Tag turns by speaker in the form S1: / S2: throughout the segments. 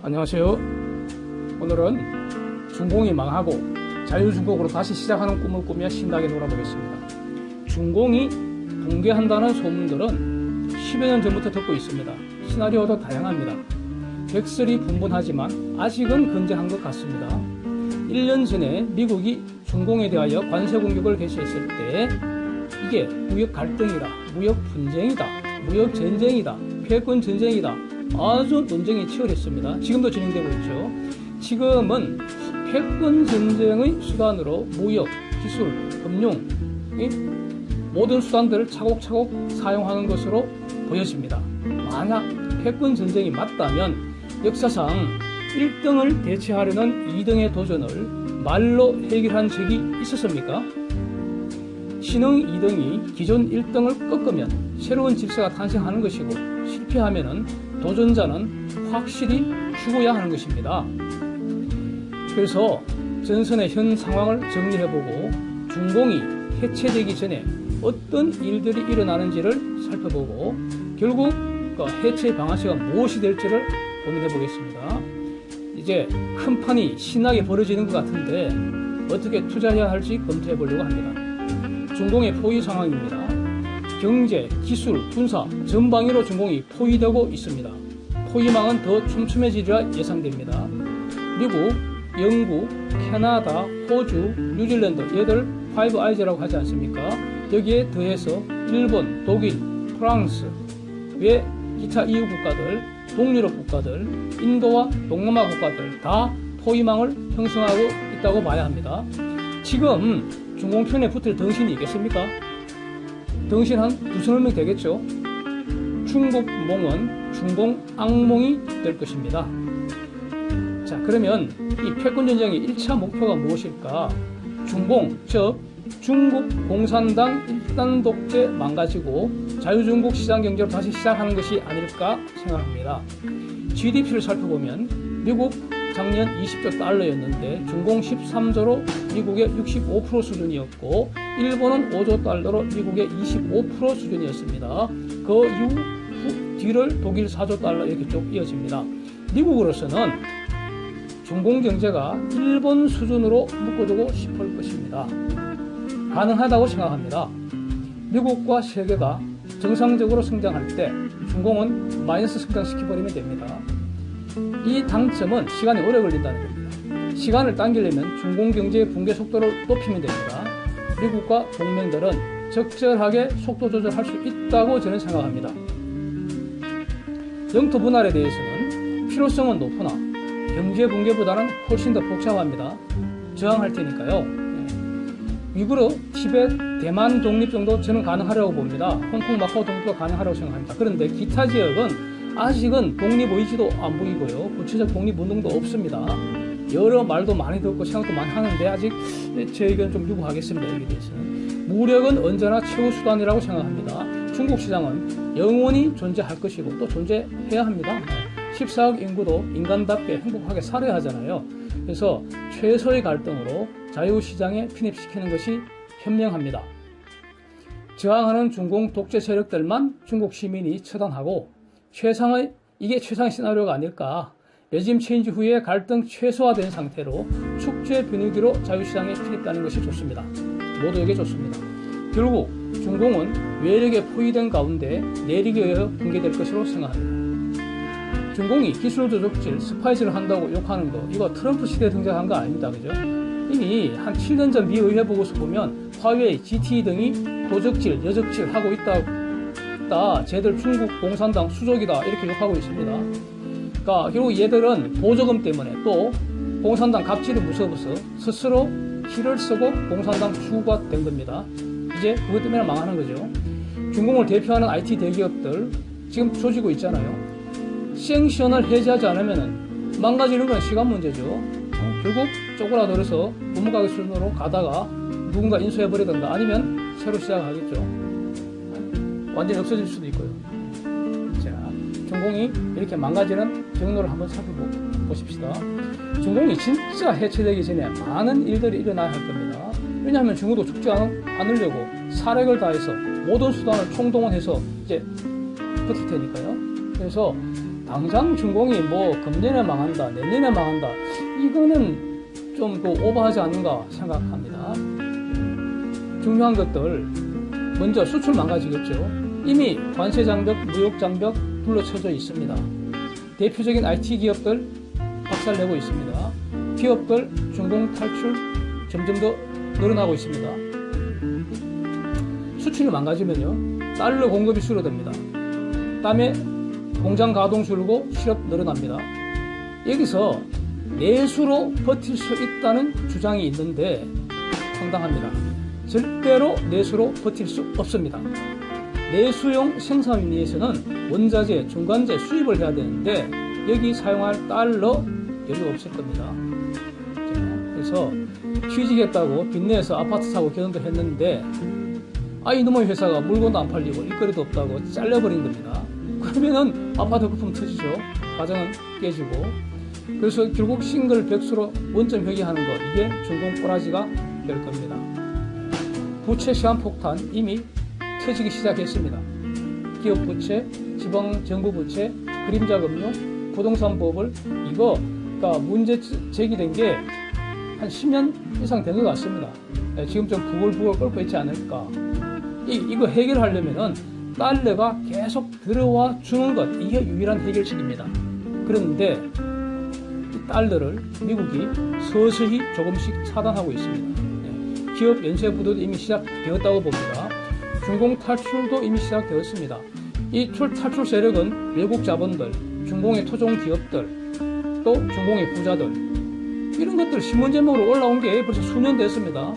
S1: 안녕하세요. 오늘은 중공이 망하고 자유중공으로 다시 시작하는 꿈을 꾸며 신나게 놀아보겠습니다. 중공이 붕괴한다는 소문들은 10여 년 전부터 듣고 있습니다. 시나리오도 다양합니다. 백설이 분분하지만 아직은 건재한 것 같습니다. 1년 전에 미국이 중공에 대하여 관세 공격을 개시했을 때 이게 무역 갈등이다, 무역 분쟁이다, 무역 전쟁이다, 패권 전쟁이다, 아주 논쟁이 치열했습니다. 지금도 진행되고 있죠. 지금은 패권 전쟁의 수단으로 무역, 기술, 금융, 모든 수단들을 차곡차곡 사용하는 것으로 보여집니다. 만약 패권 전쟁이 맞다면 역사상 1등을 대체하려는 2등의 도전을 말로 해결한 적이 있었습니까? 신흥 2등이 기존 1등을 꺾으면 새로운 질서가 탄생하는 것이고, 실패하면 도전자는 확실히 죽어야 하는 것입니다. 그래서 전선의 현 상황을 정리해보고 중공이 해체되기 전에 어떤 일들이 일어나는지를 살펴보고 결국 그 해체 방아쇠가 무엇이 될지를 고민해보겠습니다. 이제 큰 판이 신나게 벌어지는 것 같은데 어떻게 투자해야 할지 검토해보려고 합니다. 중공의 포위 상황입니다. 경제, 기술, 군사 전방위로 중공이 포위되고 있습니다. 포위망은 더 촘촘해지리라 예상됩니다. 미국, 영국, 캐나다, 호주, 뉴질랜드, 얘들 파이브 아이즈라고 하지 않습니까? 여기에 더해서 일본, 독일, 프랑스, 외 기타 EU 국가들, 동유럽 국가들, 인도와 동남아 국가들 다 포위망을 형성하고 있다고 봐야 합니다. 지금 중공편에 붙을 덩신이 있겠습니까? 덩신 한 2,000명 되겠죠. 중국몽은 중공 악몽이 될 것입니다. 자, 그러면 이 패권전쟁의 1차 목표가 무엇일까? 중공, 즉 중국 공산당 일단 독재 망가지고 자유중국 시장경제로 다시 시작하는 것이 아닐까 생각합니다. GDP를 살펴보면 미국 작년 20조 달러였는데 중공 13조로 미국의 65% 수준이었고, 일본은 5조 달러로 미국의 25% 수준이었습니다. 그 이후 뒤를 독일 4조 달러 이렇게 쭉 이어집니다. 미국으로서는 중공 경제가 일본 수준으로 묶어두고 싶을 것입니다. 가능하다고 생각합니다. 미국과 세계가 정상적으로 성장할 때 중공은 마이너스 성장시켜버리면 됩니다. 이 당점은 시간이 오래 걸린다는 겁니다. 시간을 당기려면 중공 경제의 붕괴 속도를 높이면 됩니다. 미국과 동맹들은 적절하게 속도 조절할 수 있다고 저는 생각합니다. 영토 분할에 대해서는 필요성은 높으나 경제 붕괴보다는 훨씬 더 복잡합니다. 저항할 테니까요. 위구르, 티벳, 대만 독립 정도 저는 가능하려고 봅니다. 홍콩, 마카오 독립도 가능하려고 생각합니다. 그런데 기타 지역은 아직은 독립 의지도 안 보이고요. 구체적 독립 운동도 없습니다. 여러 말도 많이 듣고 생각도 많이 하는데 아직 제 의견은 좀 유보하겠습니다. 여기에 대해서는. 무력은 언제나 최후 수단이라고 생각합니다. 중국 시장은 영원히 존재할 것이고 또 존재해야 합니다. 14억 인구도 인간답게 행복하게 살아야 하잖아요. 그래서 최소의 갈등으로 자유시장에 편입시키는 것이 현명합니다. 저항하는 중공 독재 세력들만 중국 시민이 처단하고 이게 최상의 시나리오가 아닐까. 레짐 체인지 후에 갈등 최소화된 상태로 축제 분위기로 자유시장에 편입하는 것이 좋습니다. 모두에게 좋습니다. 결국 중공은 외력에 포위된 가운데 내력에 의해 붕괴될 것으로 생각합니다. 중공이 기술 도적질, 스파이즈를 한다고 욕하는 거, 이거 트럼프 시대에 등장한 거 아닙니다. 그죠? 이미 한 7년 전 미 의회 보고서 보면 화웨이, GTE 등이 도적질, 여적질 하고 있다. 쟤들 중국 공산당 수족이다. 이렇게 욕하고 있습니다. 그러니까 결국 얘들은 보조금 때문에 또 공산당 갑질이 무서워서 스스로 피를 쓰고 공산당 주가 된 겁니다. 이제 그것 때문에 망하는 거죠. 중공을 대표하는 IT 대기업들 지금 조지고 있잖아요. 생션을 해제하지 않으면 망가지는 건 시간 문제죠. 결국 쪼그라들어서 부모가게 수준으로 가다가 누군가 인수해버리던가 아니면 새로 시작하겠죠. 완전히 없어질 수도 있고요. 자, 중공이 이렇게 망가지는 경로를 한번 살펴보십시다. 중공이 진짜 해체되기 전에 많은 일들이 일어나야 할 겁니다. 왜냐하면 중국도 죽지 않으려고 사력을 다해서 모든 수단을 총동원해서 이제 버틸 테니까요. 그래서 당장 중공이 뭐 금년에 망한다, 내년에 망한다, 이거는 좀 오버하지 않는가 생각합니다. 중요한 것들, 먼저 수출 망가지겠죠. 이미 관세 장벽, 무역 장벽 둘러쳐져 있습니다. 대표적인 IT 기업들 박살내고 있습니다. 기업들 중공 탈출 점점 더 늘어나고 있습니다. 수출이 망가지면요, 달러 공급이 줄어듭니다. 그다음에 공장 가동 줄고 실업 늘어납니다. 여기서 내수로 버틸 수 있다는 주장이 있는데 황당합니다. 절대로 내수로 버틸 수 없습니다. 내수용 생산을 위해서는 원자재, 중간재 수입을 해야 되는데 여기 사용할 달러 여유 없을 겁니다. 그래서 취직했다고 빚내서 아파트 사고 결혼도 했는데 이놈의 회사가 물건도 안 팔리고 일거리도 없다고 잘려버린 겁니다. 그러면은 아파트 거품 터지죠. 가정은 깨지고. 그래서 결국 싱글 백수로 원점 회귀하는 것, 이게 중공 꼬라지가 될 겁니다. 부채 시한폭탄 이미 터지기 시작했습니다. 기업 부채, 지방 정부 부채, 그림자 금융, 부동산 버블, 이거 문제 제기된 게 한 10년 이상 된 것 같습니다. 지금 좀 부글부글 끓고 있지 않을까. 이거 해결하려면은 달러가 계속 들어와 주는 것, 이게 유일한 해결책입니다. 그런데 이 달러를 미국이 서서히 조금씩 차단하고 있습니다. 기업 연쇄부도도 이미 시작되었다고 봅니다. 중공 탈출도 이미 시작되었습니다. 이 탈출 세력은 외국 자본들, 중공의 토종 기업들, 또 중공의 부자들, 이런 것들 신문 제목으로 올라온 게 벌써 수년 됐습니다.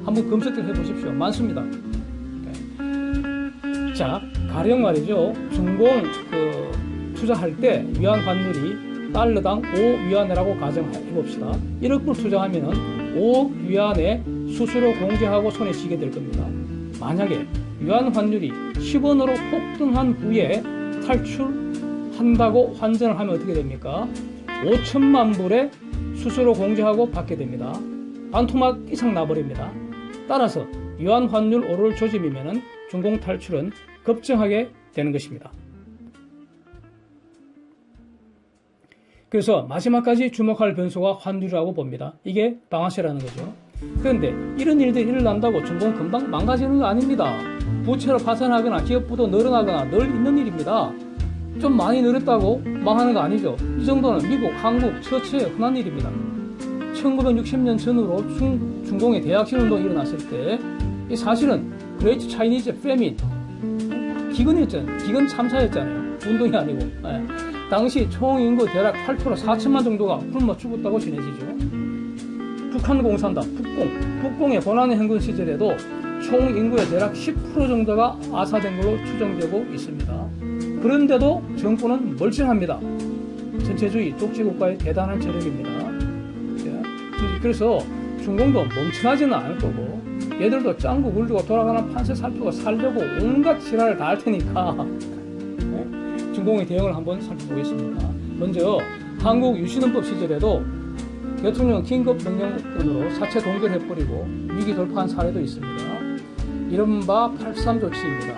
S1: 한번 검색을 해보십시오. 많습니다. 자, 가령 말이죠. 중공 투자할 때 위안 환율이 달러당 5위안이라고 가정해봅시다. 1억 불 투자하면은 5억 위안에 수수료 공제하고 손에 쥐게 될 겁니다. 만약에 위안 환율이 10원으로 폭등한 후에 탈출한다고 환전을 하면 어떻게 됩니까? 5천만 불에 수수료 공제하고 받게 됩니다. 반토막 이상 나버립니다. 따라서 위안 환율 오를 조짐이면은 중공 탈출은 급증하게 되는 것입니다. 그래서 마지막까지 주목할 변수가 환율이라고 봅니다. 이게 방아쇠라는 거죠. 그런데 이런 일들이 일어난다고 중공 금방 망가지는 거 아닙니다. 부채로 파산하거나 기업 부도 늘어나거나 늘 있는 일입니다. 좀 많이 늘었다고 망하는 거 아니죠. 이 정도는 미국, 한국 처치에 흔한 일입니다. 1960년 전후로 중공의 대학신 운동이 일어났을 때 이 사실은 그레이트 차이니즈 패민, 기근 참사였잖아요. 운동이 아니고. 당시 총인구 대략 8% 4천만 정도가 굶어 죽었다고 전해지죠. 북한 공산당, 북공의 고난의 행군 시절에도 총인구의 대략 10% 정도가 아사된 걸로 추정되고 있습니다. 그런데도 정권은 멀쩡합니다. 전체주의 독재국가의 대단한 저력입니다. 그래서 중공도 멍청하지는 않을 거고, 얘들도 짱구 굴리고 돌아가는 판세 살피고 살려고 온갖 지랄을 다 할 테니까 중공의 대응을 한번 살펴보겠습니다. 먼저 한국 유신헌법 시절에도 대통령 긴급 명령으로 사채 동결해버리고 위기 돌파한 사례도 있습니다. 이른바 83 조치입니다.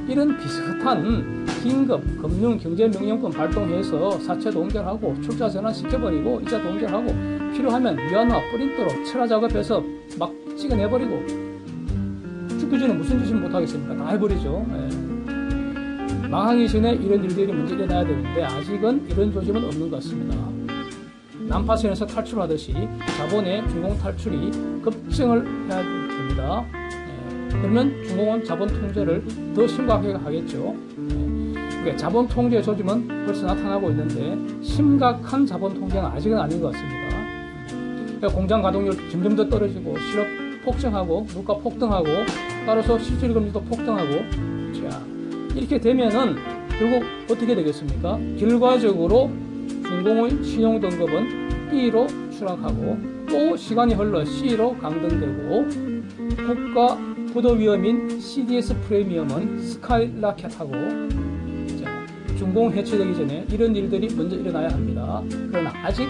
S1: 이런 비슷한 긴급 금융 경제 명령권 발동해서 사채 동결하고 출자 전환 시켜버리고 이자 동결하고 필요하면 위안화 뿌린도로 철화 작업해서 막 찍어내버리고 죽기 전에 무슨 짓을 못하겠습니까? 다 해버리죠. 망하기 전에 이런 일들이 먼저 일어나야 되는데 아직은 이런 조짐은 없는 것 같습니다. 난파선에서 탈출하듯이 자본의 중공 탈출이 급증을 해야 됩니다. 그러면 중공은 자본 통제를 더 심각하게 하겠죠. 그러니까 자본 통제 조짐은 벌써 나타나고 있는데 심각한 자본 통제는 아직은 아닌 것 같습니다. 그러니까 공장 가동률 점점 더 떨어지고 실업 폭증하고 물가 폭등하고 따라서 실질금리도 폭등하고, 자, 이렇게 되면은 결국 어떻게 되겠습니까? 결과적으로 중공의 신용등급은 B로 추락하고 또 시간이 흘러 C로 강등되고 국가 부도위험인 CDS 프리미엄은 스카이라켓하고, 자, 중공 해체되기 전에 이런 일들이 먼저 일어나야 합니다. 그러나 아직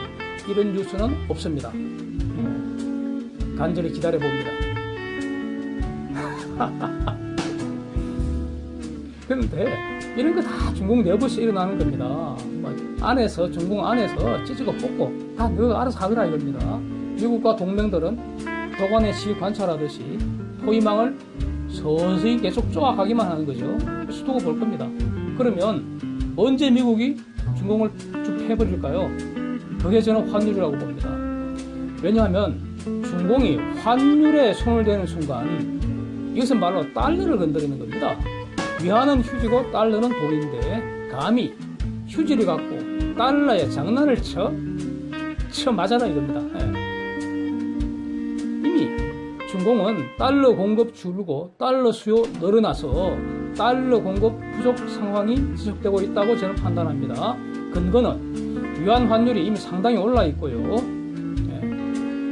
S1: 이런 뉴스는 없습니다. 간절히 기다려봅니다. 그런데 이런 거 다 중공 내부에서 일어나는 겁니다. 뭐 안에서, 중공 안에서 찌찌고 뽑고 다 너 알아서 하더라 이겁니다. 미국과 동맹들은 도관의 시 관찰하듯이 포위망을 서서히 계속 쪼아가기만 하는 거죠. 그래서 두고 볼 겁니다. 그러면 언제 미국이 중공을 쭉 패버릴까요? 그게 저는 환율이라고 봅니다. 왜냐하면 중공이 환율에 손을 대는 순간 이것은 말로 달러를 건드리는 겁니다. 위안은 휴지고 달러는 돈인데 감히 휴지를 갖고 달러에 장난을 쳐 맞아라 이겁니다. 이미 중공은 달러 공급 줄고 달러 수요 늘어나서 달러 공급 부족 상황이 지속되고 있다고 저는 판단합니다. 근거는 위안 환율이 이미 상당히 올라 있고요.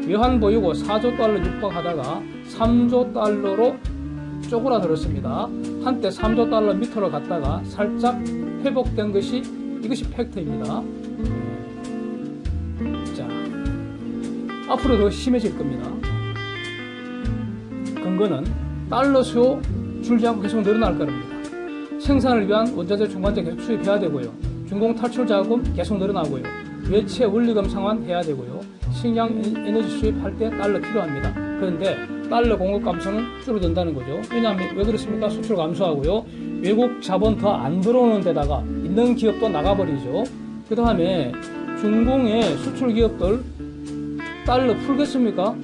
S1: 외환 보유고 4조 달러 육박하다가 3조 달러로 쪼그라들었습니다. 한때 3조 달러 밑으로 갔다가 살짝 회복된 것이 이것이 팩트입니다. 자, 앞으로 더 심해질 겁니다. 근거는 달러 수요 줄지 않고 계속 늘어날 겁니다. 생산을 위한 원자재 중간재 계속 수입해야 되고요. 중공 탈출 자금 계속 늘어나고요. 외채 원리금 상환해야 되고요. 식량 에너지 수입할 때 달러 필요합니다. 그런데 달러 공급 감소는 줄어든다는 거죠. 왜냐하면 왜 그렇습니까? 수출 감소하고요. 외국 자본 더 안 들어오는 데다가 있는 기업도 나가버리죠. 그 다음에 중공의 수출 기업들 달러 풀겠습니까?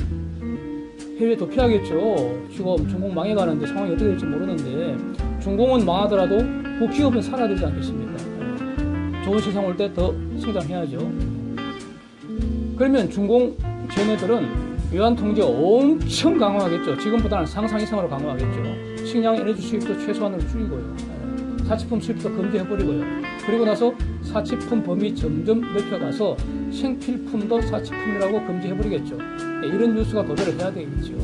S1: 해외 도피하겠죠. 지금 중공 망해가는데 상황이 어떻게 될지 모르는데 중공은 망하더라도 그 기업은 살아야 되지 않겠습니까? 좋은 세상 올 때 더 성장해야죠. 그러면 중공 쟤네들은 외환 통제 엄청 강화하겠죠. 지금보다는 상상 이상으로 강화하겠죠. 식량 에너지 수입도 최소한으로 줄이고요. 사치품 수입도 금지해버리고요. 그리고 나서 사치품 범위 점점 넓혀가서 생필품도 사치품이라고 금지해버리겠죠. 이런 뉴스가 도배를 해야 되겠죠.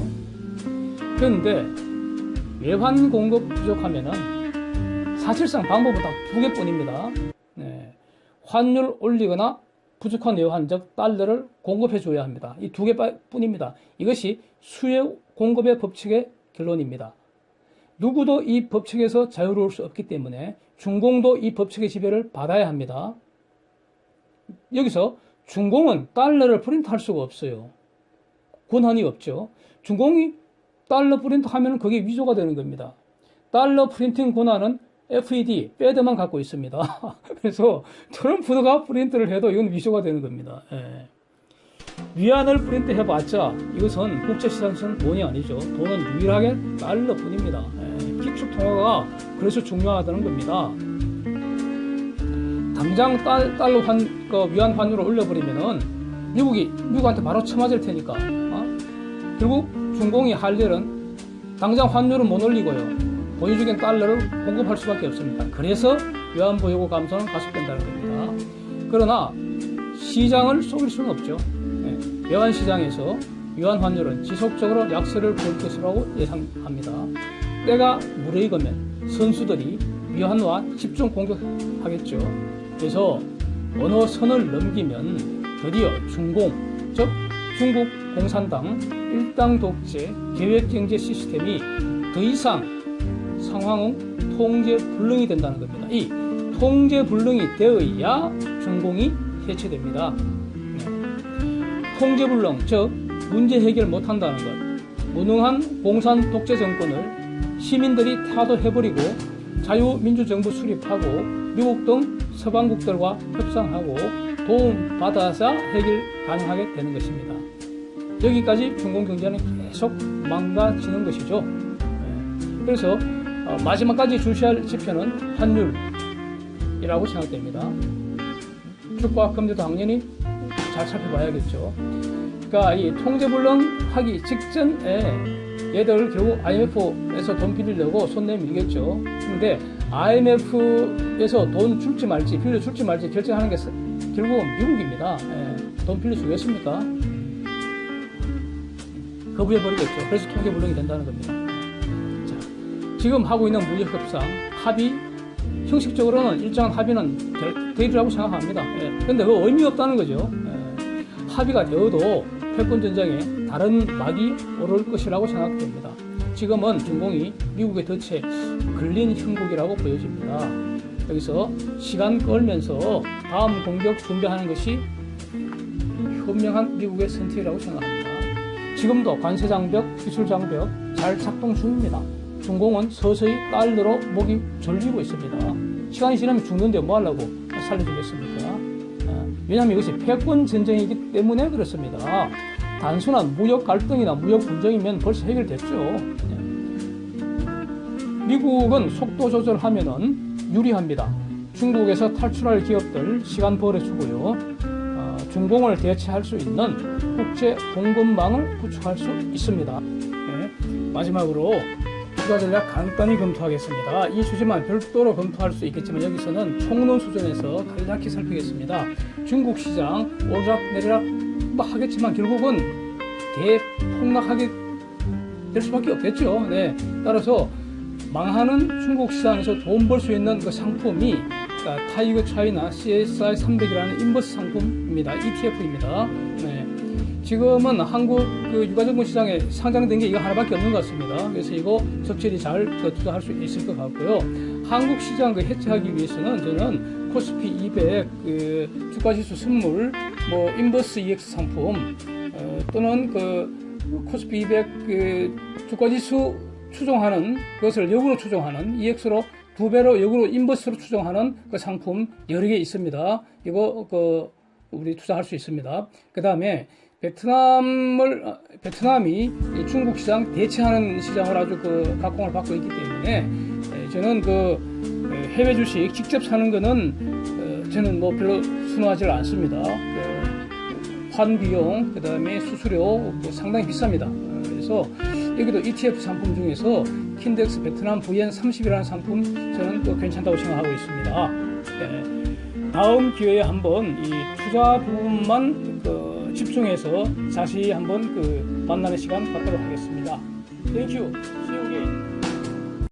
S1: 그런데 외환 공급 부족하면은 사실상 방법은 딱 두 개뿐입니다. 환율 올리거나 부족한 외환, 즉 달러를 공급해 줘야 합니다. 이 두 개뿐입니다. 이것이 수요 공급의 법칙의 결론입니다. 누구도 이 법칙에서 자유로울 수 없기 때문에 중공도 이 법칙의 지배를 받아야 합니다. 여기서 중공은 달러를 프린트할 수가 없어요. 권한이 없죠. 중공이 달러 프린트하면 그게 위조가 되는 겁니다. 달러 프린팅 권한은 FED, 패드만 갖고 있습니다. 그래서 트럼프가 프린트를 해도 이건 위조가 되는 겁니다. 위안을 프린트 해봤자 이것은 국제시장에서는 돈이 아니죠. 돈은 유일하게 달러뿐입니다. 기축통화가 그래서 중요하다는 겁니다. 당장 달러 위안 환율을 올려버리면은 미국한테 바로 쳐맞을 테니까. 결국 중공이 할 일은 당장 환율은 못 올리고요. 보유적인 달러를 공급할 수밖에 없습니다. 그래서 외환 보유고 감소는 가속된다는 겁니다. 그러나 시장을 속일 수는 없죠. 외환 시장에서 위안 환율은 지속적으로 약세를 보일 것이라고 예상합니다. 때가 무르익으면 선수들이 위안화 집중 공격하겠죠. 그래서 어느 선을 넘기면 드디어 중공, 즉 중국 공산당 일당 독재 계획경제 시스템이 더 이상 상황은 통제 불능이 된다는 겁니다. 이 통제 불능이 되어야 중공이 해체됩니다. 통제 불능, 즉 문제 해결 못한다는 것, 무능한 공산 독재 정권을 시민들이 타도해버리고 자유민주정부 수립하고 미국 등 서방국들과 협상하고 도움받아서 해결 가능하게 되는 것입니다. 여기까지 중공 경제는 계속 망가지는 것이죠. 그래서 마지막까지 주시할 지표는 환율이라고 생각됩니다. 주가 금리도 당연히 잘 살펴봐야겠죠. 그러니까 이 통제불능 하기 직전에 얘들 결국 IMF에서 돈 빌리려고 손 내밀겠죠. 그런데 IMF에서 돈 줄지 말지 빌려줄지 말지 결정하는 게 결국은 미국입니다. 돈 빌려주겠습니까? 거부해버리겠죠. 그래서 통제불능이 된다는 겁니다. 자, 지금 하고 있는 무역협상 합의 형식적으로는 일정한 합의는 되리라고 생각합니다. 그런데 그 의미 없다는 거죠. 합의가 되어도 패권전쟁에 다른 막이 오를 것이라고 생각됩니다. 지금은 중공이 미국의 덫에 걸린 형국이라고 보여집니다. 여기서 시간 끌면서 다음 공격 준비하는 것이 현명한 미국의 선택이라고 생각합니다. 지금도 관세 장벽, 기술 장벽 잘 작동 중입니다. 중공은 서서히 달러로 목이 졸리고 있습니다. 시간이 지나면 죽는데 뭐 하려고 살려주겠습니까? 왜냐하면 이것이 패권 전쟁이기 때문에 그렇습니다. 단순한 무역 갈등이나 무역 분쟁이면 벌써 해결됐죠. 미국은 속도 조절하면은 유리합니다. 중국에서 탈출할 기업들 시간 벌어주고요. 중공을 대체할 수 있는 국제 공급망을 구축할 수 있습니다. 마지막으로 투자 전략 간단히 검토하겠습니다. 이 주제만 별도로 검토할 수 있겠지만 여기서는 총론 수준에서 간략히 살피겠습니다. 중국 시장 오르락 내리락 뭐 하겠지만 결국은 대폭락하게 될 수밖에 없겠죠. 따라서 망하는 중국 시장에서 돈 벌 수 있는 그 상품이 타이거 차이나 CSI 300이라는 인버스 상품입니다. ETF입니다. 지금은 한국 그 유가증권 시장에 상장된 게 이거 하나밖에 없는 것 같습니다. 그래서 이거 적절히 잘 투자할 수 있을 것 같고요. 한국 시장 그 해체하기 위해서는 저는 코스피 200 그 주가지수 선물, 뭐 인버스 EX 상품 또는 그 코스피 200 그 주가지수 추종하는 그것을 역으로 추종하는 EX로 2배로 역으로 인버스로 추종하는 그 상품 여러 개 있습니다. 이거 그 우리 투자할 수 있습니다. 그 다음에 베트남이 중국 시장 대체하는 시장을 아주 그 각광을 받고 있기 때문에 저는 그 해외 주식 직접 사는 거는 저는 뭐 별로 선호하지 않습니다. 환 비용, 그 다음에 수수료 뭐 상당히 비쌉니다. 그래서 여기도 ETF 상품 중에서 킨덱스 베트남 VN30이라는 상품 저는 또 괜찮다고 생각하고 있습니다. 다음 기회에 한번 이 투자 부분만 그 집중해서 자세히 한번 그 만나는 시간 갖도록 하겠습니다. Thank you. See you again.